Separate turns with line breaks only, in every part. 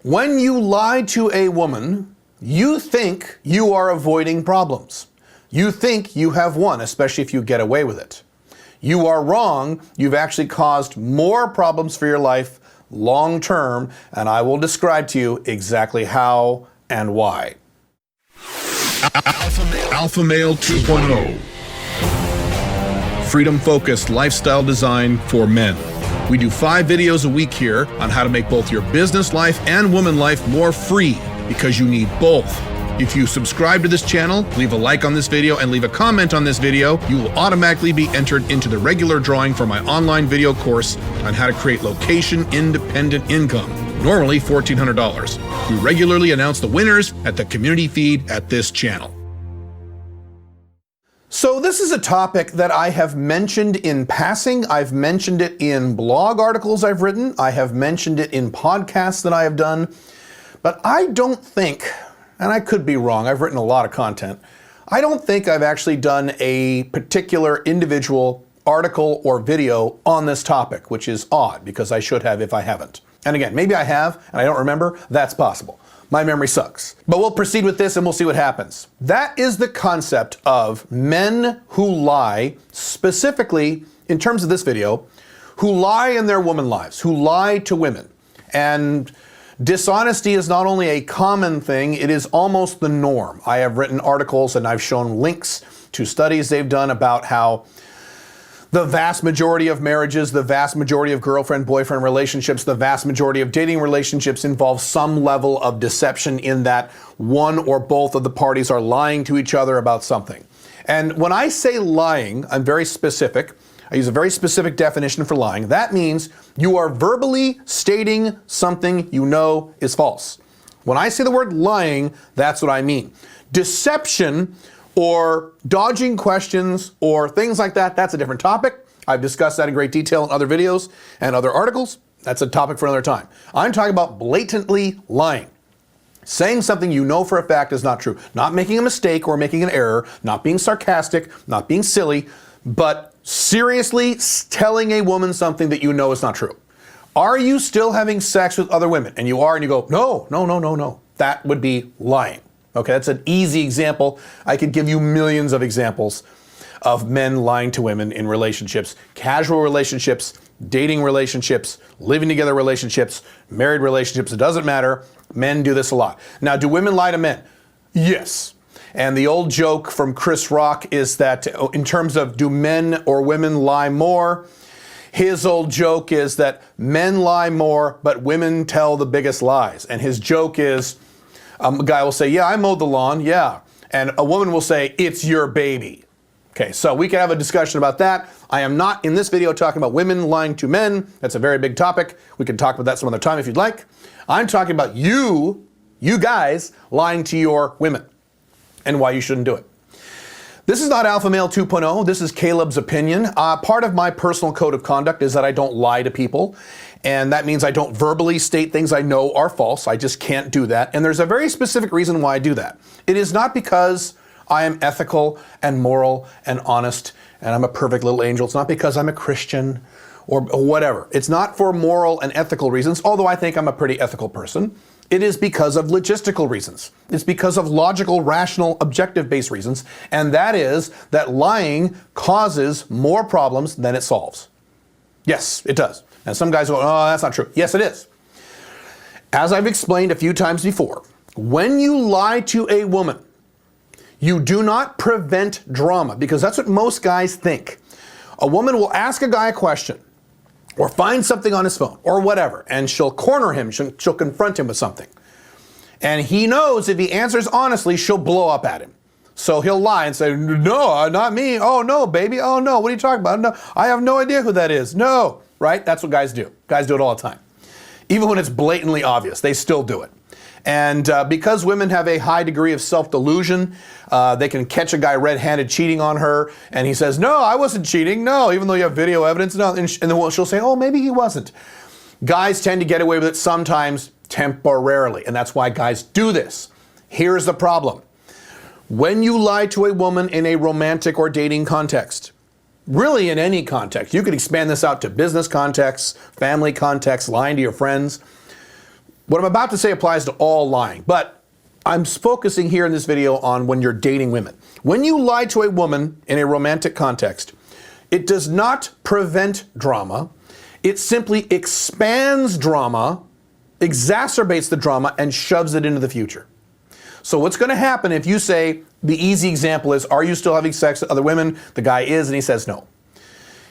When you lie to a woman, you think you are avoiding problems. You think you have won, especially if you get away with it. You are wrong. You've actually caused more problems for your life long term, and I will describe to you exactly how and why.
Alpha Male 2.0. Freedom-focused lifestyle design for men. We do 5 videos a week here on how to make both your business life and woman life more free, because you need both. If you subscribe to this channel, leave a like on this video, and leave a comment on this video, you will automatically be entered into the regular drawing for my online video course on how to create location-independent income, normally $1,400. We regularly announce the winners at the community feed at this channel.
So this is a topic that I have mentioned in passing. I've mentioned it in blog articles I've written. I have mentioned it in podcasts that I have done. But I don't think, and I could be wrong, I've written a lot of content, I don't think I've actually done a particular individual article or video on this topic, which is odd because I should have if I haven't. And again, maybe I have and I don't remember. That's possible. My memory sucks. But we'll proceed with this and we'll see what happens. That is the concept of men who lie, specifically in terms of this video, who lie in their woman lives, who lie to women. And dishonesty is not only a common thing, it is almost the norm. I have written articles and I've shown links to studies they've done about how the vast majority of marriages, the vast majority of girlfriend-boyfriend relationships, the vast majority of dating relationships involve some level of deception in that one or both of the parties are lying to each other about something. And when I say lying, I'm very specific. I use a very specific definition for lying. That means you are verbally stating something you know is false. When I say the word lying, that's what I mean. Deception or dodging questions or things like that, that's a different topic. I've discussed that in great detail in other videos and other articles. That's a topic for another time. I'm talking about blatantly lying. Saying something you know for a fact is not true. Not making a mistake or making an error, not being sarcastic, not being silly, but seriously telling a woman something that you know is not true. Are you still having sex with other women? And you are, and you go, no. That would be lying. Okay, that's an easy example. I could give you millions of examples of men lying to women in relationships, casual relationships, dating relationships, living together relationships, married relationships, it doesn't matter. Men do this a lot. Now, do women lie to men? Yes. And the old joke from Chris Rock is that in terms of do men or women lie more, his old joke is that men lie more, but women tell the biggest lies. And his joke is, a guy will say, yeah, I mowed the lawn, yeah. And a woman will say, it's your baby. Okay, so we can have a discussion about that. I am not in this video talking about women lying to men. That's a very big topic. We can talk about that some other time if you'd like. I'm talking about you guys lying to your women and why you shouldn't do it. This is not Alpha Male 2.0. This is Caleb's opinion. Part of my personal code of conduct is that I don't lie to people. And that means I don't verbally state things I know are false. I just can't do that. And there's a very specific reason why I do that. It is not because I am ethical and moral and honest and I'm a perfect little angel. It's not because I'm a Christian or whatever. It's not for moral and ethical reasons, although I think I'm a pretty ethical person. It is because of logistical reasons. It's because of logical, rational, objective-based reasons. And that is that lying causes more problems than it solves. Yes, it does. And some guys go, oh, that's not true. Yes, it is. As I've explained a few times before, when you lie to a woman, you do not prevent drama, because that's what most guys think. A woman will ask a guy a question or find something on his phone or whatever, and she'll corner him, she'll confront him with something. And he knows if he answers honestly, she'll blow up at him. So he'll lie and say, no, not me. Oh, no, baby. Oh, no, what are you talking about? No, I have no idea who that is. No. Right? That's what guys do. Guys do it all the time. Even when it's blatantly obvious, they still do it. And because women have a high degree of self-delusion, they can catch a guy red-handed cheating on her, and he says, no, I wasn't cheating. No, even though you have video evidence. No. And then she'll say, oh, maybe he wasn't. Guys tend to get away with it sometimes temporarily, and that's why guys do this. Here's the problem. When you lie to a woman in a romantic or dating context, really in any context, you could expand this out to business contexts, family contexts, lying to your friends. What I'm about to say applies to all lying, but I'm focusing here in this video on when you're dating women. When you lie to a woman in a romantic context, it does not prevent drama. It simply expands drama, exacerbates the drama, and shoves it into the future. So what's going to happen if you say, the easy example is, are you still having sex with other women? The guy is, and he says no.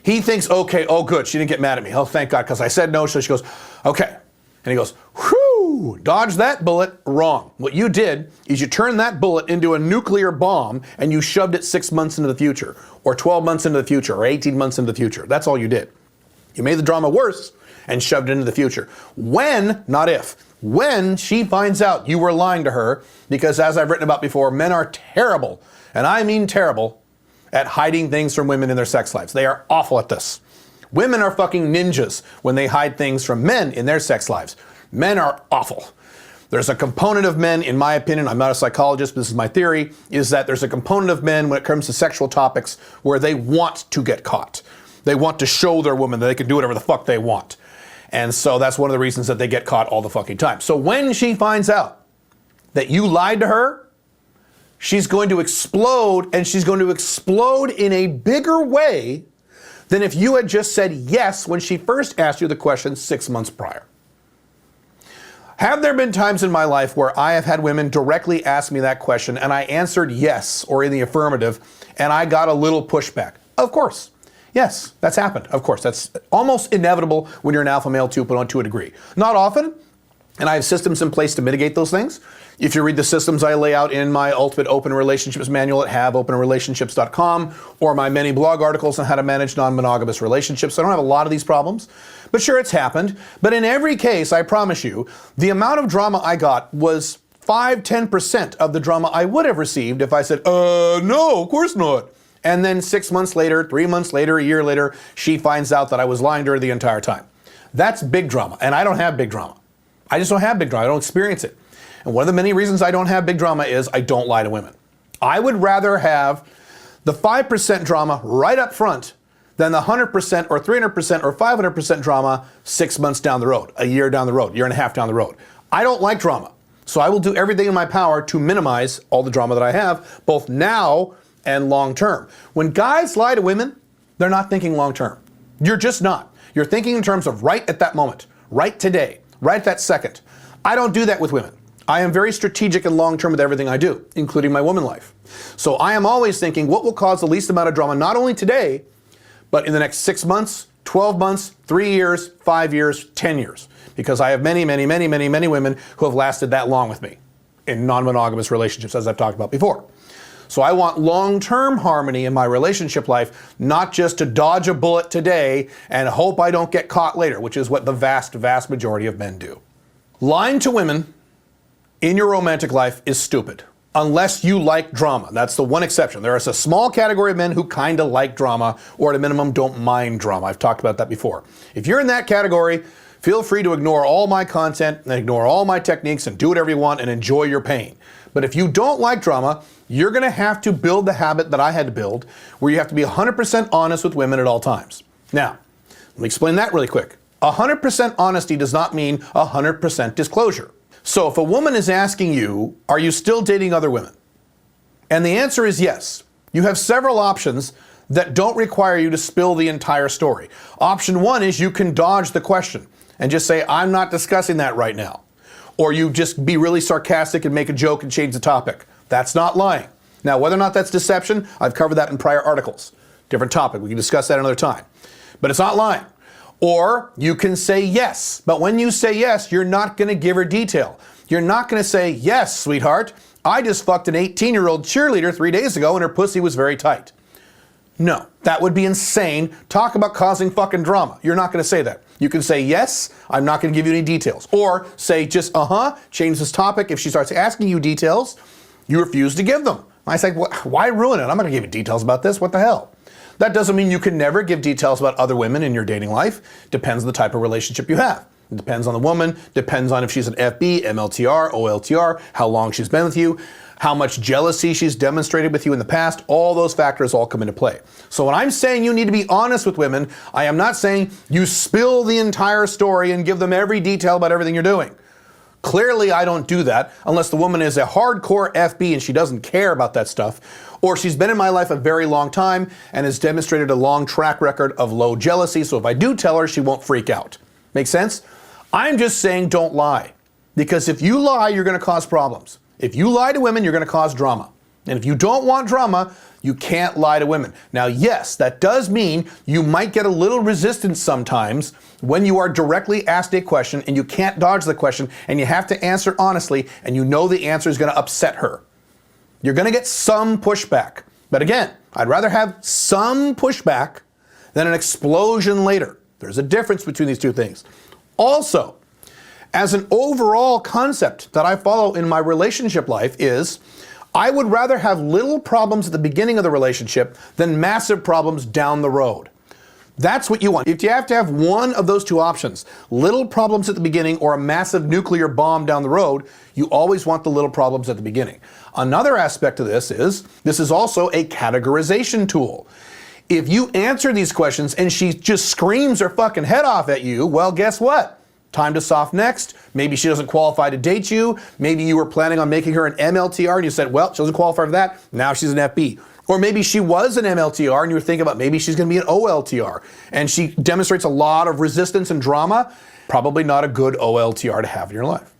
He thinks, okay, oh good, she didn't get mad at me. Oh, thank God, because I said no. So she goes, okay. And he goes, whew, dodge that bullet. Wrong. What you did is you turned that bullet into a nuclear bomb and you shoved it 6 months into the future, or 12 months into the future, or 18 months into the future. That's all you did. You made the drama worse and shoved it into the future. When, not if, when she finds out you were lying to her, because as I've written about before, men are terrible, and I mean terrible, at hiding things from women in their sex lives. They are awful at this. Women are fucking ninjas when they hide things from men in their sex lives. Men are awful. There's a component of men, in my opinion, I'm not a psychologist, but this is my theory, is that there's a component of men when it comes to sexual topics where they want to get caught. They want to show their woman that they can do whatever the fuck they want. And so that's one of the reasons that they get caught all the fucking time. So when she finds out that you lied to her, she's going to explode, and she's going to explode in a bigger way than if you had just said yes when she first asked you the question 6 months prior. Have there been times in my life where I have had women directly ask me that question and I answered yes or in the affirmative and I got a little pushback? Of course. Yes, that's happened. Of course, that's almost inevitable when you're an alpha male to a degree. Not often, and I have systems in place to mitigate those things. If you read the systems I lay out in my Ultimate Open Relationships Manual at haveopenrelationships.com, or my many blog articles on how to manage non-monogamous relationships, I don't have a lot of these problems. But sure, it's happened. But in every case, I promise you, the amount of drama I got was 5-10% of the drama I would have received if I said, no, of course not. And then 6 months later, 3 months later, a year later, she finds out that I was lying to her the entire time. That's big drama, and I don't have big drama. I just don't have big drama. I don't experience it. And one of the many reasons I don't have big drama is I don't lie to women. I would rather have the 5% drama right up front than the 100% or 300% or 500% drama 6 months down the road, a year down the road, year and a half down the road. I don't like drama. So I will do everything in my power to minimize all the drama that I have, both now and long term. When guys lie to women, they're not thinking long term. You're just not. You're thinking in terms of right at that moment, right today, right at that second. I don't do that with women. I am very strategic and long term with everything I do, including my woman life. So I am always thinking what will cause the least amount of drama, not only today, but in the next 6 months, 12 months, 3 years, 5 years, 10 years. Because I have many women who have lasted that long with me in non-monogamous relationships, as I've talked about before. So I want long-term harmony in my relationship life, not just to dodge a bullet today and hope I don't get caught later, which is what the vast majority of men do. Lying to women in your romantic life is stupid, unless you like drama. That's the one exception. There is a small category of men who kind of like drama, or at a minimum don't mind drama. I've talked about that before. If you're in that category, feel free to ignore all my content and ignore all my techniques and do whatever you want and enjoy your pain. But if you don't like drama, you're going to have to build the habit that I had to build, where you have to be 100% honest with women at all times. Now, let me explain that really quick. 100% honesty does not mean 100% disclosure. So if a woman is asking you, are you still dating other women? And the answer is yes. You have several options that don't require you to spill the entire story. Option one is you can dodge the question and just say, I'm not discussing that right now. Or you just be really sarcastic and make a joke and change the topic. That's not lying. Now, whether or not that's deception, I've covered that in prior articles. Different topic, we can discuss that another time. But it's not lying. Or you can say yes, but when you say yes, you're not going to give her detail. You're not going to say, yes, sweetheart, I just fucked an 18-year-old cheerleader 3 days ago and her pussy was very tight. No, that would be insane. Talk about causing fucking drama. You're not going to say that. You can say, yes, I'm not going to give you any details. Or say just, change this topic. If she starts asking you details, you refuse to give them. I say, why ruin it? I'm not going to give you details about this. What the hell? That doesn't mean you can never give details about other women in your dating life. Depends on the type of relationship you have. It depends on the woman, depends on if she's an FB, MLTR, OLTR, how long she's been with you, how much jealousy she's demonstrated with you in the past. All those factors all come into play. So when I'm saying you need to be honest with women, I am not saying you spill the entire story and give them every detail about everything you're doing. Clearly, I don't do that unless the woman is a hardcore FB and she doesn't care about that stuff, or she's been in my life a very long time and has demonstrated a long track record of low jealousy, so if I do tell her, she won't freak out. Make sense? I'm just saying don't lie, because if you lie, you're going to cause problems. If you lie to women, you're going to cause drama. And if you don't want drama, you can't lie to women. Now, yes, that does mean you might get a little resistance sometimes when you are directly asked a question and you can't dodge the question and you have to answer honestly and you know the answer is going to upset her. You're going to get some pushback. But again, I'd rather have some pushback than an explosion later. There's a difference between these two things. Also, as an overall concept that I follow in my relationship life is, I would rather have little problems at the beginning of the relationship than massive problems down the road. That's what you want. If you have to have one of those two options, little problems at the beginning or a massive nuclear bomb down the road, you always want the little problems at the beginning. Another aspect of this is also a categorization tool. If you answer these questions and she just screams her fucking head off at you, well, guess what? Time to soft next. Maybe she doesn't qualify to date you. Maybe you were planning on making her an MLTR and you said, well, she doesn't qualify for that. Now she's an FB. Or maybe she was an MLTR and you were thinking about maybe she's going to be an OLTR and she demonstrates a lot of resistance and drama. Probably not a good OLTR to have in your life.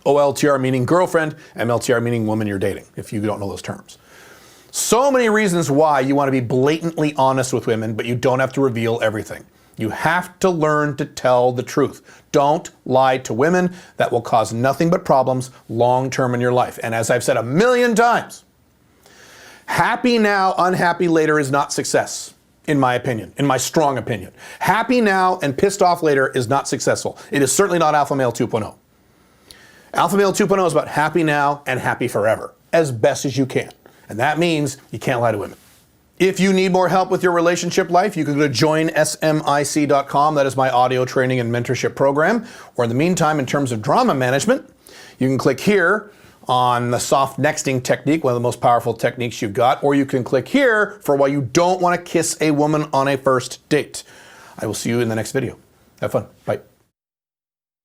OLTR meaning girlfriend, MLTR meaning woman you're dating, if you don't know those terms. So many reasons why you want to be blatantly honest with women, but you don't have to reveal everything. You have to learn to tell the truth. Don't lie to women. That will cause nothing but problems long term in your life. And as I've said a million times, happy now, unhappy later is not success, in my opinion, in my strong opinion. Happy now and pissed off later is not successful. It is certainly not Alpha Male 2.0. Alpha Male 2.0 is about happy now and happy forever, as best as you can. And that means you can't lie to women. If you need more help with your relationship life, you can go to joinsmic.com. That is my audio training and mentorship program. Or in the meantime, in terms of drama management, you can click here on the soft nexting technique, one of the most powerful techniques you've got, or you can click here for why you don't want to kiss a woman on a first date. I will see you in the next video. Have fun. Bye.